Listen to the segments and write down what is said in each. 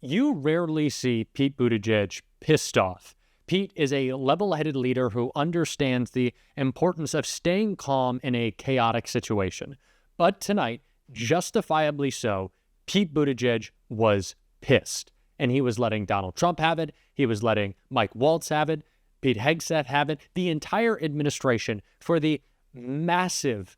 You rarely see Pete Buttigieg pissed off. Pete is a level-headed leader who understands the importance of staying calm in a chaotic situation. But tonight, justifiably so, Pete Buttigieg was pissed. And he was letting Donald Trump have it. He was letting Mike Waltz have it. Pete Hegseth have it. The entire administration for the massive,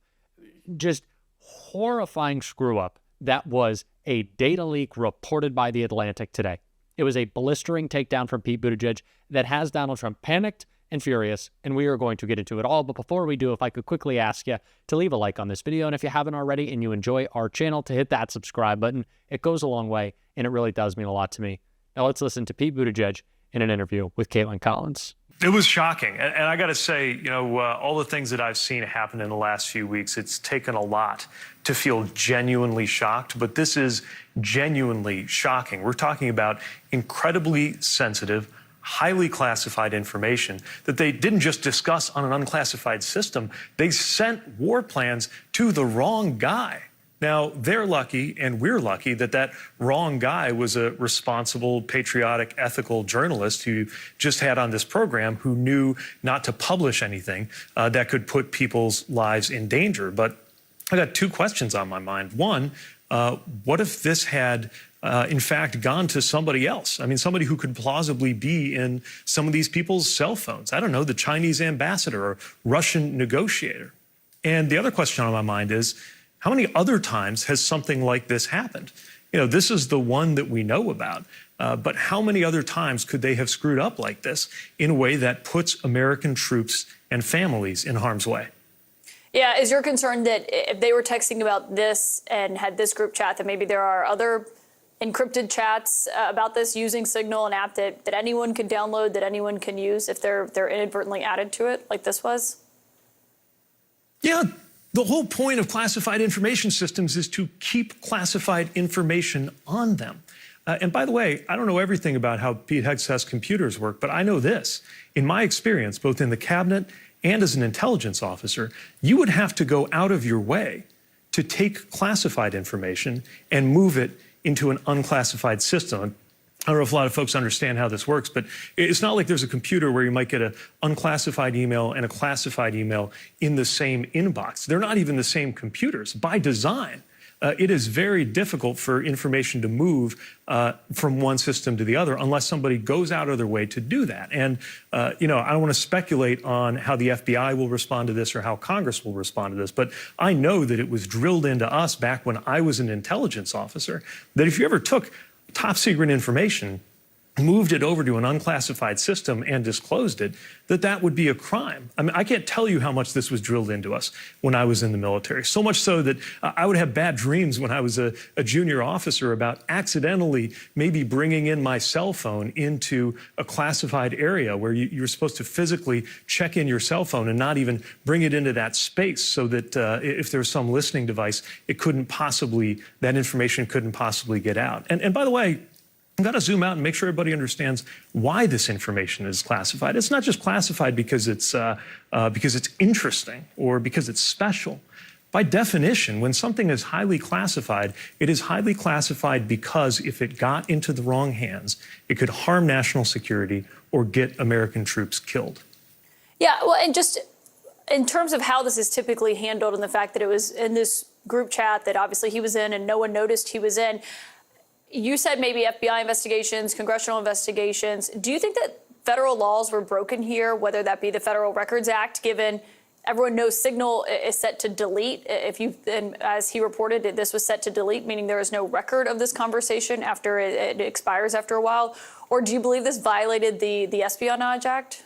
just horrifying screw-up that was a data leak reported by The Atlantic today. It was a blistering takedown from Pete Buttigieg that has Donald Trump panicked and furious, and we are going to get into it all. But before we do, if I could quickly ask you to leave a like on this video, and if you haven't already and you enjoy our channel, to hit that subscribe button. It goes a long way, and it really does mean a lot to me. Now let's listen to Pete Buttigieg in an interview with Caitlin Collins. It was shocking. And I got to say, you know, all the things that I've seen happen in the last few weeks, it's taken a lot to feel genuinely shocked. But this is genuinely shocking. We're talking about incredibly sensitive, highly classified information that they didn't just discuss on an unclassified system. They sent war plans to the wrong guy. Now, they're lucky, and we're lucky, that that wrong guy was a responsible, patriotic, ethical journalist who just had on this program who knew not to publish anything that could put people's lives in danger. But I got two questions on my mind. One, what if this had, in fact, gone to somebody else? I mean, somebody who could plausibly be in some of these people's cell phones. I don't know, the Chinese ambassador or Russian negotiator. And the other question on my mind is, how many other times has something like this happened? You know, this is the one that we know about, but how many other times could they have screwed up like this in a way that puts American troops and families in harm's way? Yeah, is your concern that if they were texting about this and had this group chat, that maybe there are other encrypted chats about this using Signal, an app that anyone could download, that anyone can use if they're inadvertently added to it, like this was? Yeah. The whole point of classified information systems is to keep classified information on them. And by the way, I don't know everything about how Pete Hegseth's computers work, but I know this. In my experience, both in the cabinet and as an intelligence officer, you would have to go out of your way to take classified information and move it into an unclassified system. I don't know if a lot of folks understand how this works, but it's not like there's a computer where you might get an unclassified email and a classified email in the same inbox. They're not even the same computers. By design, it is very difficult for information to move from one system to the other unless somebody goes out of their way to do that. And, you know, I don't want to speculate on how the FBI will respond to this or how Congress will respond to this, but I know that it was drilled into us back when I was an intelligence officer that if you ever took top secret information, moved it over to an unclassified system and disclosed it, that would be a crime. I mean, I can't tell you how much this was drilled into us when I was in the military. So much so that I would have bad dreams when I was a junior officer about accidentally maybe bringing in my cell phone into a classified area where you're supposed to physically check in your cell phone and not even bring it into that space so that if there's some listening device, that information couldn't possibly get out. And by the way, I've got to zoom out and make sure everybody understands why this information is classified. It's not just classified because it's interesting or because it's special. By definition, when something is highly classified, it is highly classified because if it got into the wrong hands, it could harm national security or get American troops killed. Yeah, well, and just in terms of how this is typically handled and the fact that it was in this group chat that obviously he was in and no one noticed he was in, you said maybe FBI investigations, congressional investigations. Do you think that federal laws were broken here, whether that be the Federal Records Act, given everyone knows Signal is set to delete? And as he reported, this was set to delete, meaning there is no record of this conversation after it expires after a while. Or do you believe this violated the Espionage Act?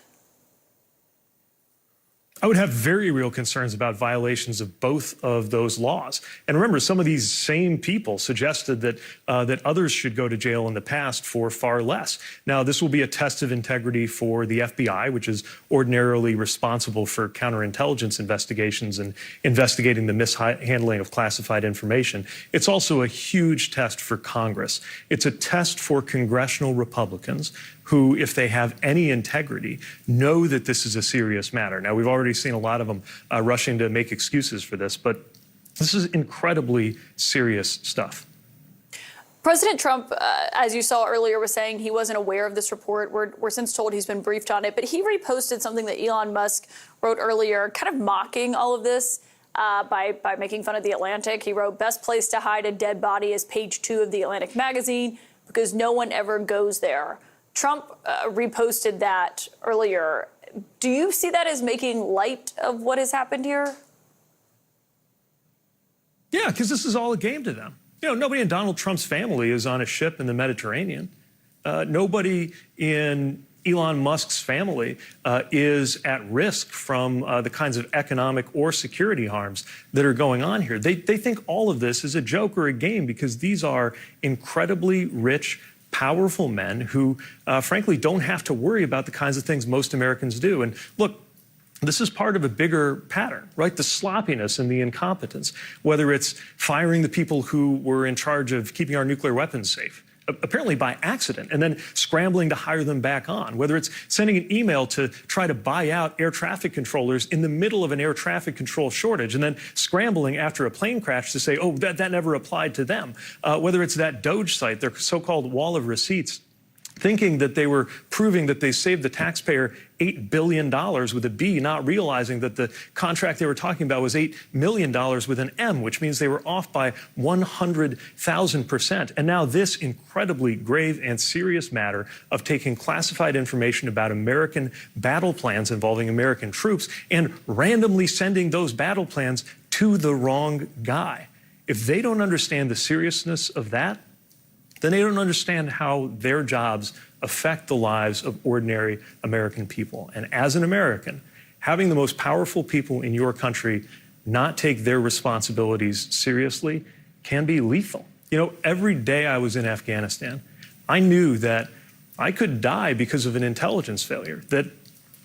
I would have very real concerns about violations of both of those laws. And remember, some of these same people suggested that that others should go to jail in the past for far less. Now, this will be a test of integrity for the FBI, which is ordinarily responsible for counterintelligence investigations and investigating the mishandling of classified information. It's also a huge test for Congress. It's a test for congressional Republicans who, if they have any integrity, know that this is a serious matter. Now, we've already seen a lot of them rushing to make excuses for this, but this is incredibly serious stuff. President Trump, as you saw earlier, was saying he wasn't aware of this report. We're since told he's been briefed on it, but he reposted something that Elon Musk wrote earlier, kind of mocking all of this by making fun of The Atlantic. He wrote, "Best place to hide a dead body is page 2 of The Atlantic magazine because no one ever goes there." Trump reposted that earlier. Do you see that as making light of what has happened here? Yeah, because this is all a game to them. You know, nobody in Donald Trump's family is on a ship in the Mediterranean. Nobody in Elon Musk's family is at risk from the kinds of economic or security harms that are going on here. They think all of this is a joke or a game because these are incredibly rich, powerful men who, frankly, don't have to worry about the kinds of things most Americans do. And look, this is part of a bigger pattern, right? The sloppiness and the incompetence, whether it's firing the people who were in charge of keeping our nuclear weapons safe, apparently by accident, and then scrambling to hire them back on, whether it's sending an email to try to buy out air traffic controllers in the middle of an air traffic control shortage, and then scrambling after a plane crash to say, oh, that never applied to them, whether it's that Doge site, their so-called wall of receipts, thinking that they were proving that they saved the taxpayer $8 billion with a B, not realizing that the contract they were talking about was $8 million with an M, which means they were off by 100,000%. And now this incredibly grave and serious matter of taking classified information about American battle plans involving American troops and randomly sending those battle plans to the wrong guy. If they don't understand the seriousness of that, then they don't understand how their jobs affect the lives of ordinary American people. And as an American, having the most powerful people in your country not take their responsibilities seriously can be lethal. You know, every day I was in Afghanistan, I knew that I could die because of an intelligence failure, that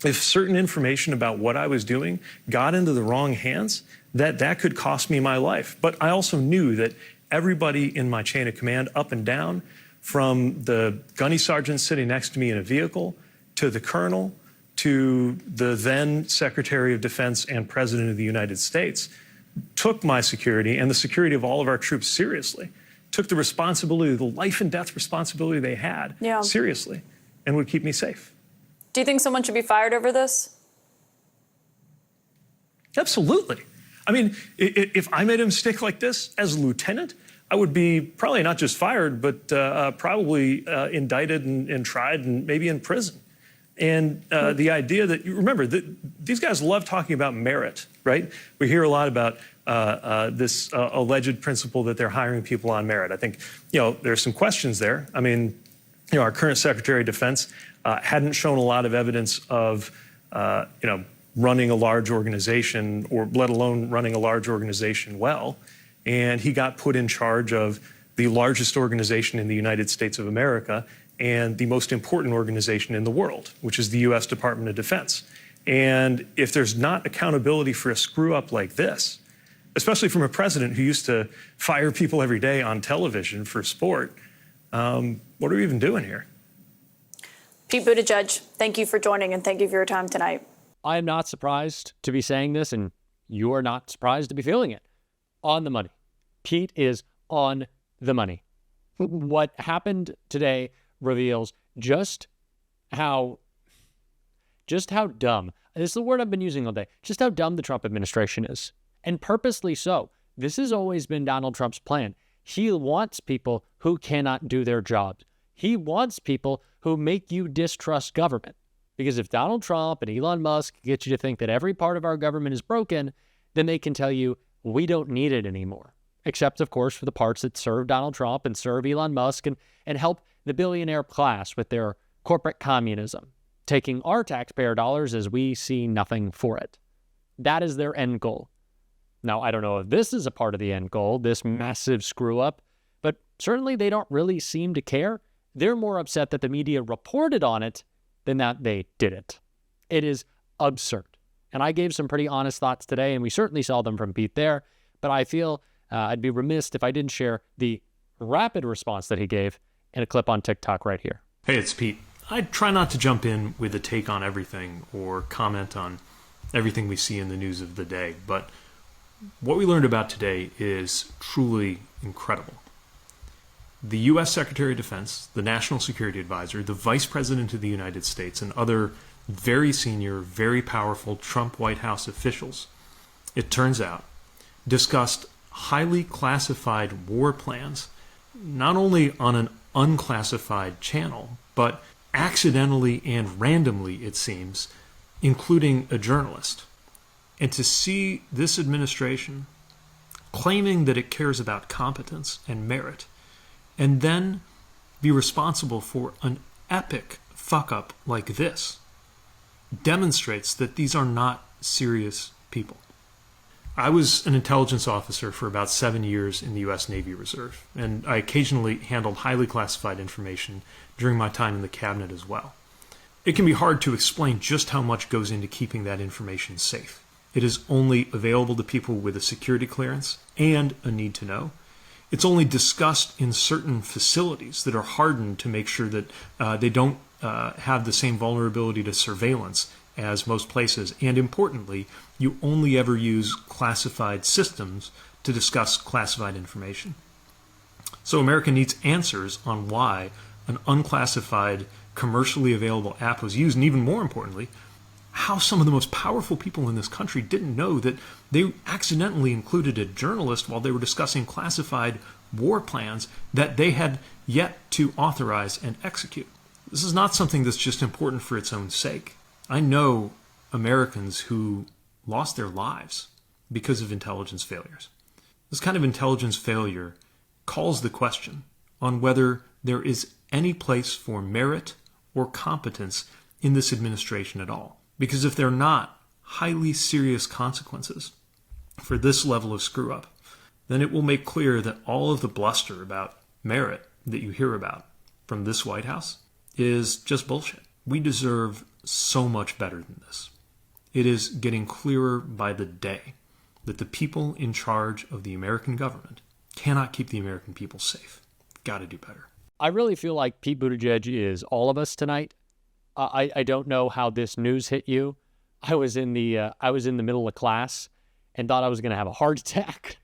if certain information about what I was doing got into the wrong hands, that could cost me my life. But I also knew that everybody in my chain of command, up and down, from the gunny sergeant sitting next to me in a vehicle, to the colonel, to the then Secretary of Defense and President of the United States, took my security and the security of all of our troops seriously, took the responsibility, the life and death responsibility they had seriously, and would keep me safe. Do you think someone should be fired over this? Absolutely. I mean, if I made a mistake like this as a lieutenant, I would be probably not just fired, but probably indicted and tried and maybe in prison. And the idea that, you remember, these guys love talking about merit, right? We hear a lot about this alleged principle that they're hiring people on merit. I think, you know, there's some questions there. I mean, you know, our current Secretary of Defense hadn't shown a lot of evidence of, you know, running a large organization, or let alone running a large organization well. And he got put in charge of the largest organization in the United States of America and the most important organization in the world, which is the U.S. Department of Defense. And if there's not accountability for a screw up like this, especially from a president who used to fire people every day on television for sport, what are we even doing here? Pete Buttigieg, thank you for joining and thank you for your time tonight. I am not surprised to be saying this, and you are not surprised to be feeling it. On the money. Pete is on the money. What happened today reveals just how dumb, this is the word I've been using all day, just how dumb the Trump administration is. And purposely so. This has always been Donald Trump's plan. He wants people who cannot do their jobs. He wants people who make you distrust government. Because if Donald Trump and Elon Musk get you to think that every part of our government is broken, then they can tell you we don't need it anymore. Except, of course, for the parts that serve Donald Trump and serve Elon Musk and help the billionaire class with their corporate communism, taking our taxpayer dollars as we see nothing for it. That is their end goal. Now, I don't know if this is a part of the end goal, this massive screw up, but certainly they don't really seem to care. They're more upset that the media reported on it than that they did it. It is absurd. And I gave some pretty honest thoughts today, and we certainly saw them from Pete there, but I feel I'd be remiss if I didn't share the rapid response that he gave in a clip on TikTok right here. Hey, it's Pete. I try not to jump in with a take on everything or comment on everything we see in the news of the day, but what we learned about today is truly incredible. the U.S. Secretary of Defense, the National Security Advisor, the Vice President of the United States, and other very senior, very powerful Trump White House officials, it turns out, discussed highly classified war plans, not only on an unclassified channel, but accidentally and randomly, it seems, including a journalist. And to see this administration claiming that it cares about competence and merit, and then be responsible for an epic fuck-up like this, demonstrates that these are not serious people. I was an intelligence officer for about 7 years in the U.S. Navy Reserve, and I occasionally handled highly classified information during my time in the cabinet as well. It can be hard to explain just how much goes into keeping that information safe. It is only available to people with a security clearance and a need to know. It's only discussed in certain facilities that are hardened to make sure that they don't have the same vulnerability to surveillance as most places. And importantly, you only ever use classified systems to discuss classified information. So America needs answers on why an unclassified, commercially available app was used, and even more importantly, how some of the most powerful people in this country didn't know that they accidentally included a journalist while they were discussing classified war plans that they had yet to authorize and execute. This is not something that's just important for its own sake. I know Americans who lost their lives because of intelligence failures. This kind of intelligence failure calls the question on whether there is any place for merit or competence in this administration at all. Because if there are not highly serious consequences for this level of screw-up, then it will make clear that all of the bluster about merit that you hear about from this White House is just bullshit. We deserve so much better than this. It is getting clearer by the day that the people in charge of the American government cannot keep the American people safe. Got to do better. I really feel like Pete Buttigieg is all of us tonight. I don't know how this news hit you. I was in the middle of class and thought I was going to have a heart attack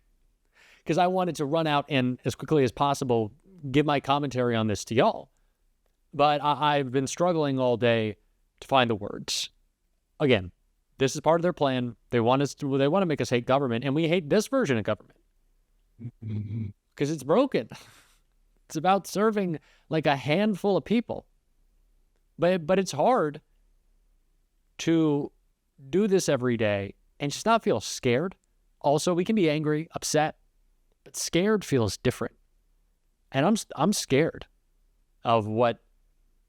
because I wanted to run out and as quickly as possible give my commentary on this to y'all. But I've been struggling all day to find the words. Again, this is part of their plan. They want to make us hate government, and we hate this version of government because it's broken. It's about serving like a handful of people. But it's hard to do this every day and just not feel scared. Also, we can be angry, upset, but scared feels different. And I'm scared of what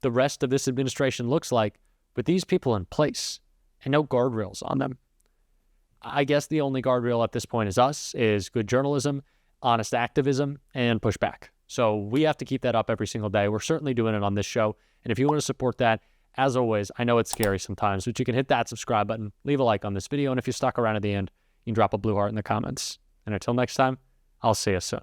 the rest of this administration looks like with these people in place and no guardrails on them. I guess the only guardrail at this point is good journalism, honest activism, and pushback. So we have to keep that up every single day. We're certainly doing it on this show. And if you want to support that, as always, I know it's scary sometimes, but you can hit that subscribe button, leave a like on this video, and if you stuck around at the end, you can drop a blue heart in the comments. And until next time, I'll see you soon.